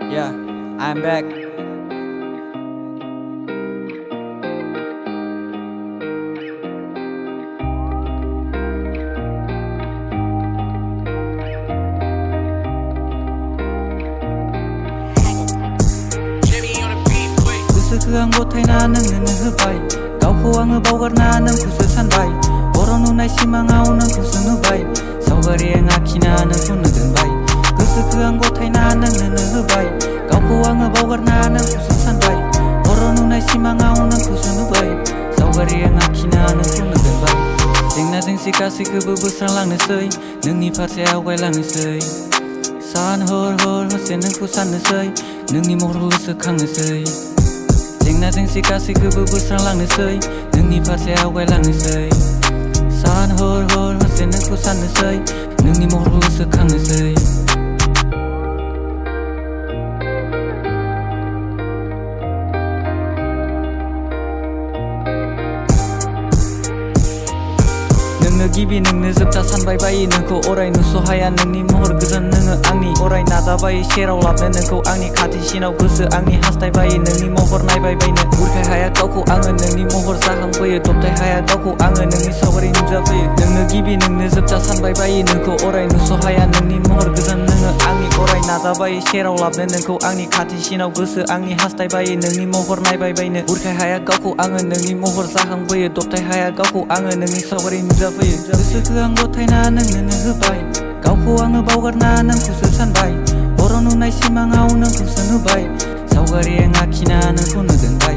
Yeah, I'm back. गोसोखौ आं गथायना नोंनो होबाय गावखौ आङो बावगारना नोंखौसो सानबाय बर' नुनाय सिमाङाव नोंखौसो नुबाय सावगारि आं आखिना नोंखौनो दोनबाय गोसोखौ आं गथायना नोंनो होबाय गावखौ आङो बावगारना नोंखौसो सानबाय बर' नुनाय सिमाङाव नोंखौसो नुबाय सावगारि आं आखिना नोंखौनो दोनबाय जेंना जेंसि गासैखौबो बोस्रांलांनोसै नोंनि फारसे आवगायलांनोसै सान हर हरसे नोंखौ साननोसै नोंनि महरखौ गोसोखांनोसै जेंना जेंसि गासैखौबो बोस्रांलांनोसै नोंनि फारसे आवगायलांनोसै सान हर हरसे नोंखौ साननोसै नोंनि महरखौ गोसोखांनोसै नोंनो गिबि नोंनो जोबथा सानबाय बायो नोंखौ अराय नुसहाया नोंनि महर गोजोन नोङो आंनि अराय नाजाबायो सेराव लाबनो नोंखौ आंनि खाथिसिनाव गोसो आंनि हास्थायबायो नोंनि महर नायबाय बायनो बुरखाय हाया गावखौ आङो नोंनि महर जाखांबोयो दबथाय हाया गावखौ आङो नोंनि सावगारि नुजाफैयो नोंनो गिबि नोंनो जोबथा सानबाय बायो नोंखौ अराय नुसहाया नोंनि महर गोजोन नोङो आंनि अराय नाजाबायो सेराव लाबनो नोंखौ आंनि खाथिसिनाव गोसो आंनि हास्थायबायो नोंनि महर नायबाय बायनो बुरखाय हाया गावखौ आङो नोंनि महर जाखांबोयो दबथाय हाया गावखौ आङो नोंनि सावगारि नुजाफैयो गोसोखौ आं गथायना नोंनो होबाय गावखौ आङो बावगारना नोंखौसो सानबाय बर' नुनाय सिमाङाव नोंखौसो नुबाय सावगारि आं आखिना नोंखौनो दोनबाय